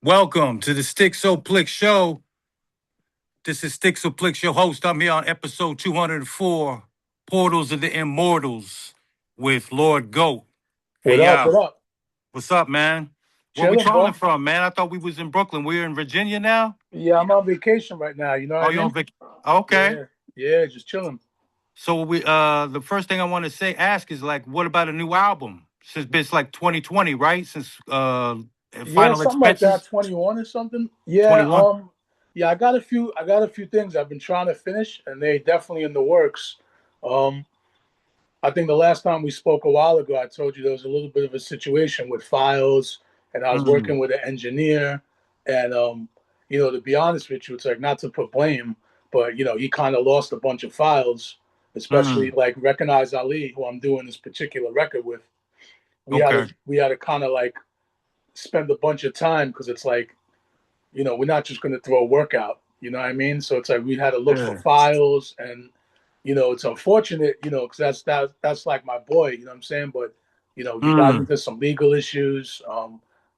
Welcome to the Styxxoplix Show. This is Styxxoplix, your host. I'm here on episode 204, Portals of the Immortals, with Lord Goat. Hey, What up? y'all. What up? What's up, man? Where we Chilling, calling bro. from, man? I thought we was in Brooklyn. We're in Virginia now? Yeah, I'm on vacation right now. You know what Oh, I you on mean? vac? Okay. Yeah, yeah, just chilling. So the first thing I want to ask is like, what about a new album? Since it's like 2020, right? Since Yeah, Final something like that. Expenses 21 or something. Yeah, 21. yeah. I got a few things I've been trying to finish, and they definitely in the works. Um, I think the last time we spoke a while ago, I told you there was a little bit of a situation with files, and I was Mm, working with an engineer, and to be honest with you, it's like not to put blame, but he kind of lost a bunch of files, especially mm, like Recognize Ali, who I'm doing this particular record with. We had okay. to we had to kind of like spend a bunch of time because it's like we're not just going to throw a workout. You know what I mean? So it's like we had to look for Yeah. files, and it's unfortunate, because that's like my boy. You know what I'm saying? But he got Mm, into some legal issues.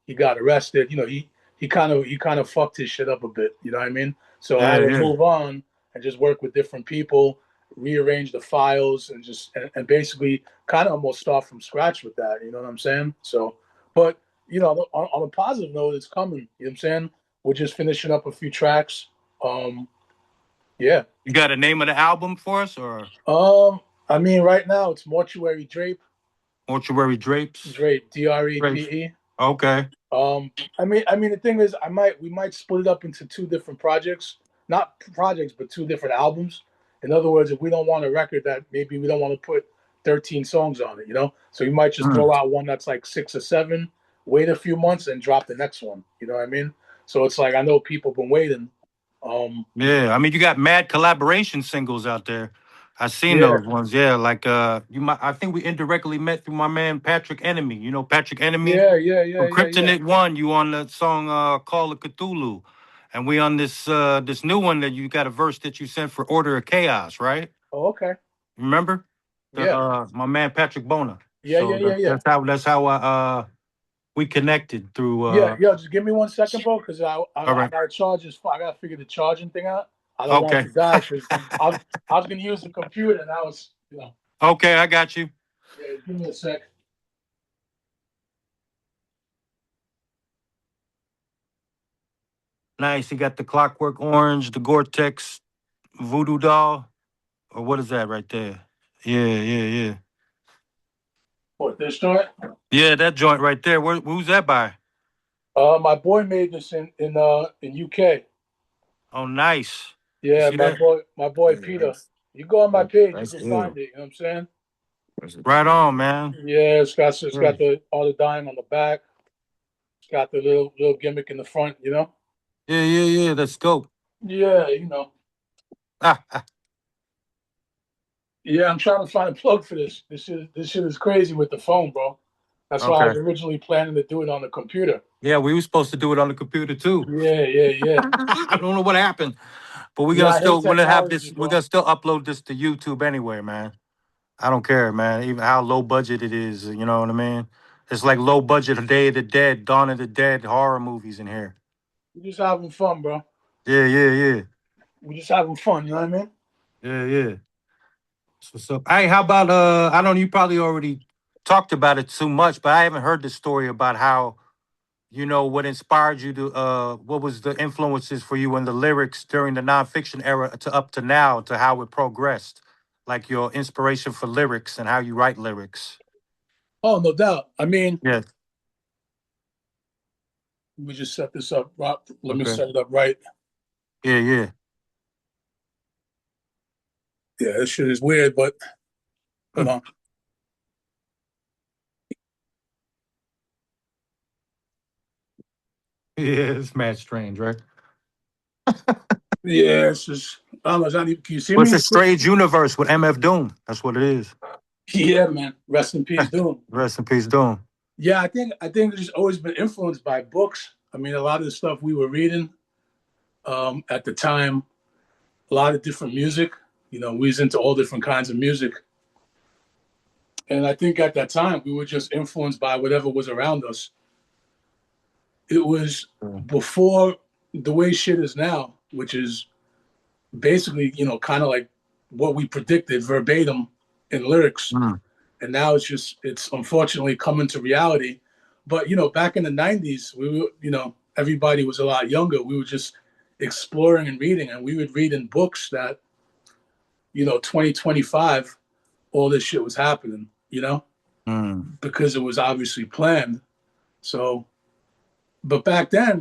He got arrested. He kind of fucked his shit up a bit. You know what I mean? So I yeah, had to yeah. move on and just work with different people, rearrange the files, and just and basically kind of almost start from scratch with that. You know what I'm saying? So, but on a positive note, it's coming. You know what I'm saying? We're just finishing up a few tracks. Um, yeah. You got a name of the album for us, or I mean, right now it's Mortuary Drape, Mortuary Drapes? Drape, Drapes. DRAPE. Okay. I mean, the thing is, we might split it up into two different projects, not projects, but two different albums. In other words, if we don't want a record that maybe we don't want to put 13 songs on it, so you might just Mm. throw out one that's like 6 or 7, wait a few months, and drop the next one. You know what I mean? So it's like I know people been waiting. Um, Yeah, I mean, you got mad collaboration singles out there. I seen yeah, those ones. Yeah, like you might. I think we indirectly met through my man Patrick Enemy. You know Patrick Enemy yeah, yeah, yeah, from yeah, yeah. Kryptonite One. You on the song Call of Cthulhu, and we on this new one that you got a verse that you sent for Order of Chaos, right? Oh, okay. Remember the Yeah, my man Patrick Bona. yeah, yeah, So yeah, yeah. that's how I we connected through. Yeah, yo, just give me 1 second, bro, because I, I All I right. gotta charge this. I gotta figure the charging thing out. I don't want it Okay. to die because I was gonna use the computer and I was, Okay, I got you. yeah. Give me a sec. Nice. You got the Clockwork Orange, the Gore-Tex Voodoo Doll, or what is that right there? Yeah, yeah, yeah. What this joint? Yeah, that joint right there. Who's that by? My boy made this in UK. Oh, nice. You Yeah, see my that? boy, my boy Yeah, Peter. You go on my page, you that's can find ill. it. You know what I'm saying? Right on, man. Yeah, it's Yeah, got the all the dime on the back. It's got the little gimmick in the front. yeah, yeah, yeah. That's dope. Yeah, Yeah, I'm trying to find a plug for this. This shit is crazy with the phone, bro. That's why I was Okay. originally planning to do it on the computer. Yeah, we were supposed to do it on the computer too. Yeah, yeah, yeah. I don't know what happened, but we're Yeah, gonna I hate still we're gonna have technology, this. We're bro. gonna still upload this to YouTube anyway, man. I don't care, man. Even how low budget it is, you know what I mean? It's like low budget Day of the Dead, Dawn of the Dead horror movies in here. We're just having fun, bro. Yeah, yeah, yeah. We're just having fun, you know what I mean? Yeah, yeah. That's what's up. Hey, how about I don't know, you probably already talked about it too much, but I haven't heard the story about how, what inspired you to what was the influences for you in the lyrics during the nonfiction era to up to now to how it progressed. Like your inspiration for lyrics and how you write lyrics. Oh, no doubt. I mean, Yeah. let me just set this up. Let me Okay. set it up right. Yeah, yeah. Yeah, this shit is weird, but hold on. Yeah, it's mad strange, right? Yeah, it's just I don't know. Can you see Well, it's me? a strange universe with MF Doom. That's what it is. Yeah, man. Rest in peace, Doom. Rest in peace, Doom. Yeah, I think it's always been influenced by books. I mean, a lot of the stuff we were reading at the time, a lot of different music. We was into all different kinds of music. And I think at that time, we were just influenced by whatever was around us. it was before the way shit is now, which is basically, kind of like what we predicted verbatim in lyrics. Mm. And now it's unfortunately coming to reality. But, back in the 90s, we were, everybody was a lot younger. We were just exploring and reading, and we would read in books that, 2025, all this shit was happening, because it was obviously planned. So, but back then,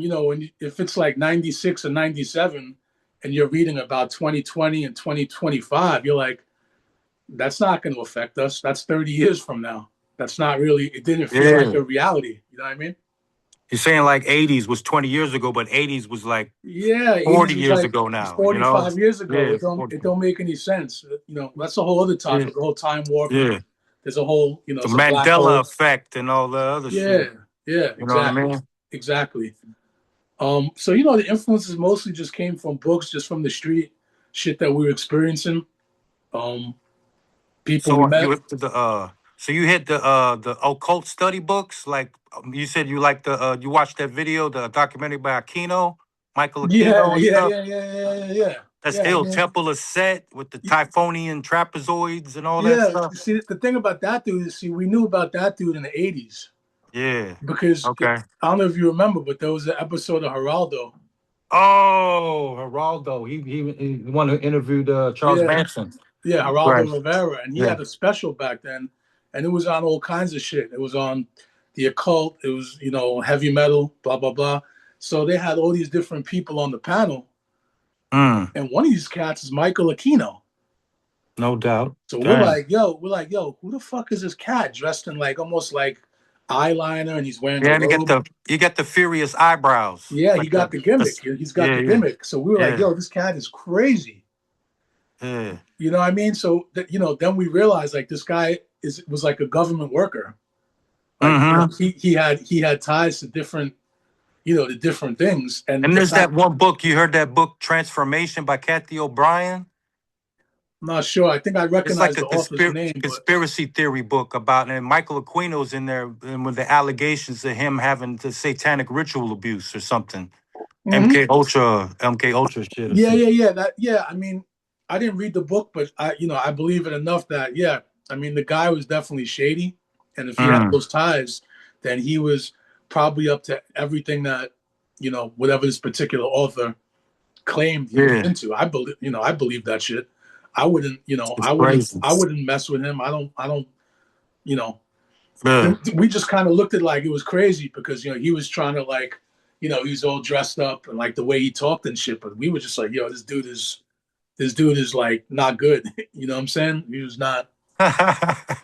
if it's like 96 or 97 and you're reading about 2020 and 2025, you're like, that's not going to affect us. That's 30 years from now. That's not really, it didn't feel like a reality. You know what I mean? You're saying like 80s was 20 years ago, but 80s was like Yeah, 40 80s was years like ago now, 45 years ago. Yeah, It don't make any sense. That's a whole other yeah, topic, the whole time warp. yeah. There's a whole, The it's a black Mandela hole. effect and all the other Yeah, shit. yeah, You know what I exactly. mean? Exactly. So the influences mostly just came from books, just from the street shit that we were experiencing. Um, People we So met. you hit the occult study books, like you said you like the you watched that video, the documentary by Aquino, Michael Yeah, Aquino and yeah, stuff. yeah, yeah, yeah, yeah, yeah. That's Yeah, I ill. mean, Temple of Set with the y- Typhonian trapezoids and all that yeah. stuff. See, the thing about that dude is, we knew about that dude in the '80s Yeah. because Okay. I don't know if you remember, but there was an episode of Geraldo. Oh, Geraldo. He wanted to interview Charles Yeah, Manson. yeah, Right. Geraldo Rivera, and he Yeah. had a special back then, and it was on all kinds of shit. It was on the occult. It was heavy metal, blah blah blah. So they had all these different people on the panel, Mm, and one of these cats is Michael Aquino. no doubt. So Damn. who the fuck is this cat dressed in like almost like eyeliner, and he's wearing a Yeah, and robe? you get the furious eyebrows. Yeah, he Like got the gimmick. He's got yeah, the yeah, gimmick. So we were like, yeah, this cat is crazy. yeah. You know what I mean? So that then we realized like this guy was like a government worker. Like Mm-hmm. he had ties to different to different things, and And the there's that fact one book, you heard that book, Transformation by Kathy O'Brien? I'm not sure. I think I It's recognize like a the author's name, but conspiracy theory book about, and Michael Aquino's in there and with the allegations of him having the satanic ritual abuse or something. mhm. MK Ultra shit or Yeah, something. yeah, yeah. I mean, I didn't read the book, but I believe it enough that I mean, the guy was definitely shady, and if he had Mm, those ties, then he was probably up to everything that whatever this particular author claimed he was yeah, into. I believe that shit. I wouldn't, it's crazy. I wouldn't mess with him. I don't, you know. Yeah. We just kind of looked at it like it was crazy because he was trying to like, he was all dressed up and like the way he talked and shit. But we were just like, this dude is like not good. You know what I'm saying? He was not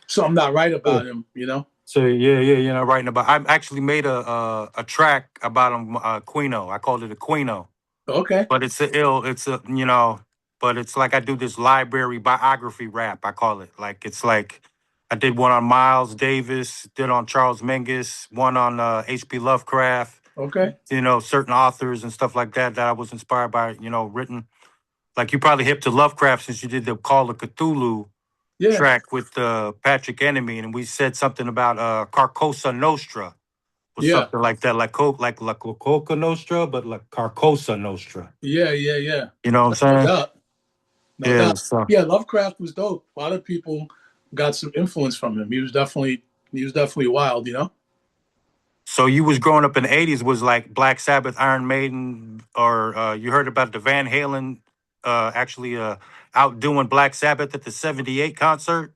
something not right about him. So yeah, you know, writing about. I actually made a track about him, Quino. I called it a Quino, Okay. but it's a but it's like I do this library biography rap. I call it like it's like I did one on Miles Davis, did on Charles Mingus, one on H.P. Lovecraft. Okay. Certain authors and stuff like that that I was inspired by. Written like you probably hip to Lovecraft since you did the Call of Cthulhu Yeah. track with Patrick Enemy, and we said something about Carcosa Nostra or Yeah. something like that, like La Coca Nostra, but like Carcosa Nostra. Yeah. Yeah. Yeah. You know what No I'm saying? doubt. No Yeah. doubt. So, Yeah. Lovecraft was dope. A lot of people got some influence from him. He was definitely wild. so you was growing up in the '80s was like Black Sabbath, Iron Maiden, or you heard about the Van Halen actually outdoing Black Sabbath at the '78 concert?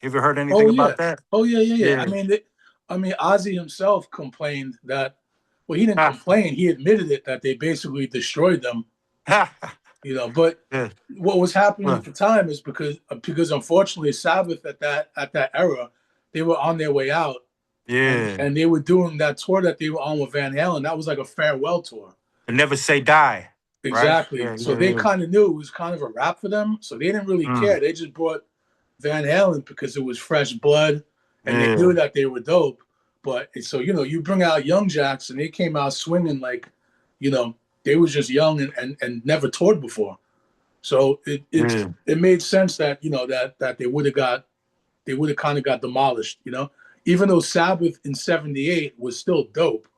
You ever heard anything Oh about yeah. that? Oh yeah. Yeah. Yeah. Yeah. I mean, Ozzy himself complained that. Well, he didn't complain. He admitted it that they basically destroyed them. But yeah. what was happening Well, at the time is because unfortunately Sabbath at that era, they were on their way out, and yeah. and they were doing that tour that they were on with Van Halen. That was like a farewell tour. And never say die, right? Exactly. Yeah, So yeah, they yeah. kind of knew it was kind of a wrap for them. So they didn't really Mm, care. They just brought Van Halen because it was fresh blood, and they yeah, knew that they were dope. But so you bring out Young Jacks, and they came out swinging like, you know, they was just young and never toured before. So it it yeah. it made sense that that they would have kind of got demolished. Even though Sabbath in '78 was still dope.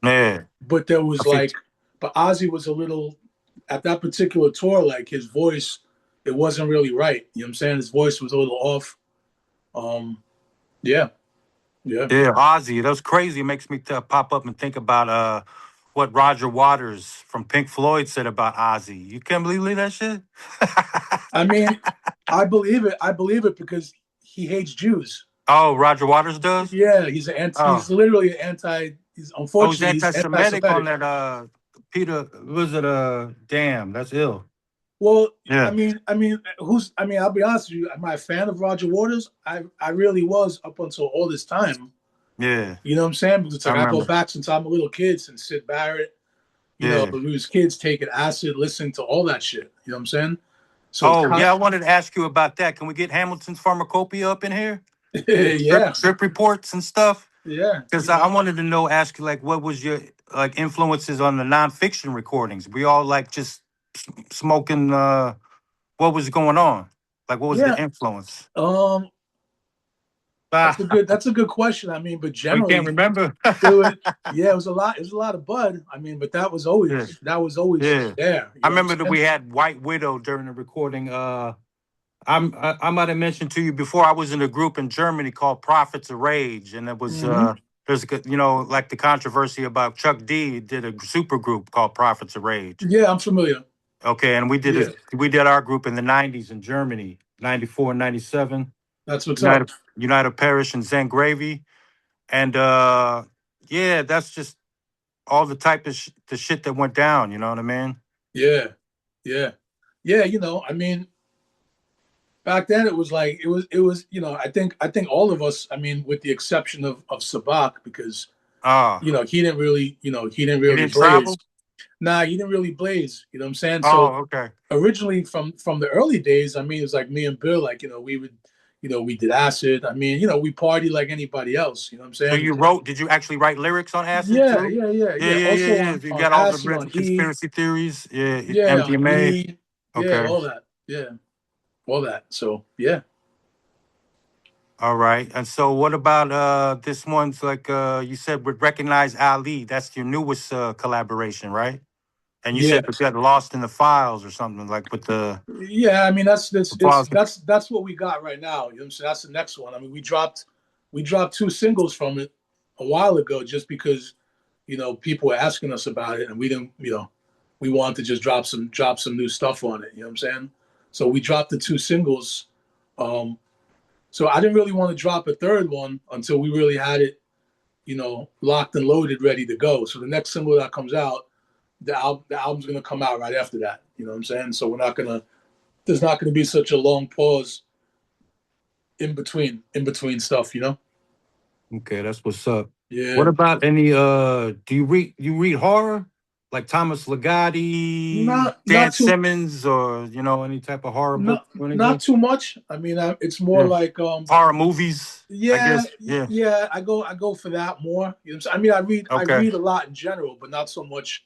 Yeah. But there I was feel, like, but Ozzy was a little at that particular tour, like his voice, it wasn't really right. You know what I'm saying? His voice was a little off. Um, yeah, yeah. yeah, Ozzy. That's crazy. It makes me pop up and think about what Roger Waters from Pink Floyd said about Ozzy. You can't believe that shit? I mean, I believe it. I believe it because he hates Jews. Oh, Roger Waters does? Yeah, he's an anti. Oh. He's literally an anti. He's Oh, he's unfortunately he's anti-Semitic on anti-Semitic. that Peter, was it damn, that's ill. Well, Yeah. I mean, I'll be honest with you. Am I a fan of Roger Waters? I really was up until all this time. Yeah. You know what I'm saying? Because it's I like I go remember. back since I'm a little kid, since Sid Barrett. You know, Yeah. we was kids taking acid, listening to all that shit. You know what I'm saying? So it's Oh, kind yeah, I wanted to ask you about that. Can we get Hamilton's pharmacopoeia up in here? of Trip, yeah, trip reports and stuff? yeah. Because You I know, wanted to know, ask you, like, what was your like influences on the nonfiction recordings? We all like just smoking. What was going on? Like, what was the yeah. influence? Um, Ah, that's a good question. I mean, but we can't generally, remember. it was yeah, it was a lot. It was a lot of bud. I mean, but Yeah, that was always yeah. there. You I know what I'm remember that we saying? had White Widow during the recording. I might have mentioned to you before. I was in a group in Germany called Prophets of Rage, and it was Hmm. like the controversy about Chuck D did a super group called Prophets of Rage. Yeah, I'm familiar. Okay, and Yeah, we did our group in the '90s in Germany, '94 and '97. that's what's up. United Parish and Zen Gravy, and yeah, that's just all the type of the shit that went down. You know what I mean? Yeah, yeah, yeah. You know, I mean, back then it was like it was. You know, I think all of us. I mean, with the exception of Sabak, because Ah, he didn't you really didn't blaze. travel? Nah, he didn't really blaze. You know what I'm saying? So Oh, okay. originally from the early days, I mean, it was like me and Bill, like, we would, we did acid. I mean, we party like anybody else. You know what I'm So saying? you wrote? Did you actually write lyrics on acid Yeah, too? yeah, yeah, Yeah, yeah. yeah, yeah, Also yeah. You on got all the acid, on written E, conspiracy theories. Yeah, yeah, on MDMA. E, yeah, Okay. all that, yeah, all that. So yeah, All right. And so what about this one's like you said with Recognize Ali? That's your newest collaboration, right? And you yeah, said that you got lost in the files or something like with yeah. I mean, the files. that's what we got right now. You know what I'm saying? That's the next one. I mean, we dropped two singles from it a while ago, just because people were asking us about it, and we didn't, we wanted to just drop some new stuff on it. You know what I'm saying? So we dropped the two singles. Um, so I didn't really want to drop a third one until we really had it, locked and loaded, ready to go. So the next single that comes out, the album's gonna come out right after that. You know what I'm saying? So there's not gonna be such a long pause in between stuff. You know? Okay, that's what's up. What Yeah. about any do you read horror? Like Thomas Ligotti, Dan Not too Simmons, or any type of horror book not or not anything? too much. I mean, it's more Yeah. like Horror movies, I yeah, guess. Yeah. yeah. I go for that more. You know what I'm saying? I mean, I Okay. read a lot in general, but not so much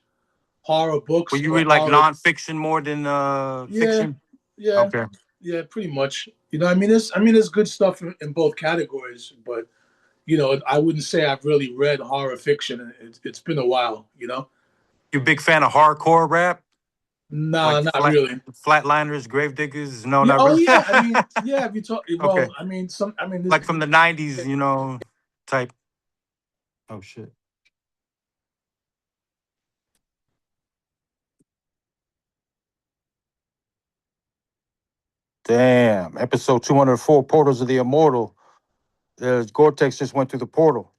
horror Well, books you or read like horror. nonfiction more than Yeah, fiction? yeah, Okay. yeah. Pretty much. There's good stuff in both categories, but I wouldn't say I've really read horror fiction. It's been a while. You know? You a big fan of hardcore rap? Nah, Like not really. Flatliners, Gravediggers? No, Yeah. not Oh really. yeah. I mean, yeah. If you talk, Okay. well, I mean, some. I mean, this. Like from the '90s, type. Oh shit. Damn. Episode 204, Portals of the Immortal. Gore-Tex just went through the portal.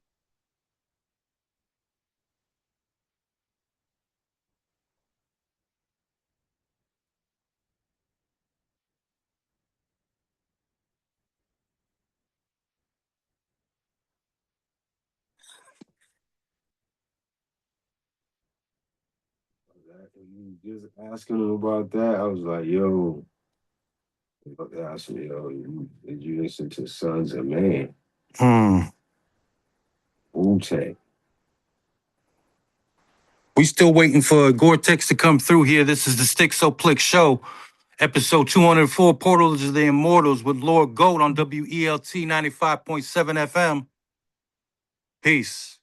Just asking him about that, I was like, yo, I said, yo, did you listen to Sons of Man? Hmm. Wu-Tang. We still waiting for Gore-Tex to come through here. This is the Styxxoplix Show, episode 204, Portals of the Immortals with Lord Goat on WELT 95.7 FM. Peace.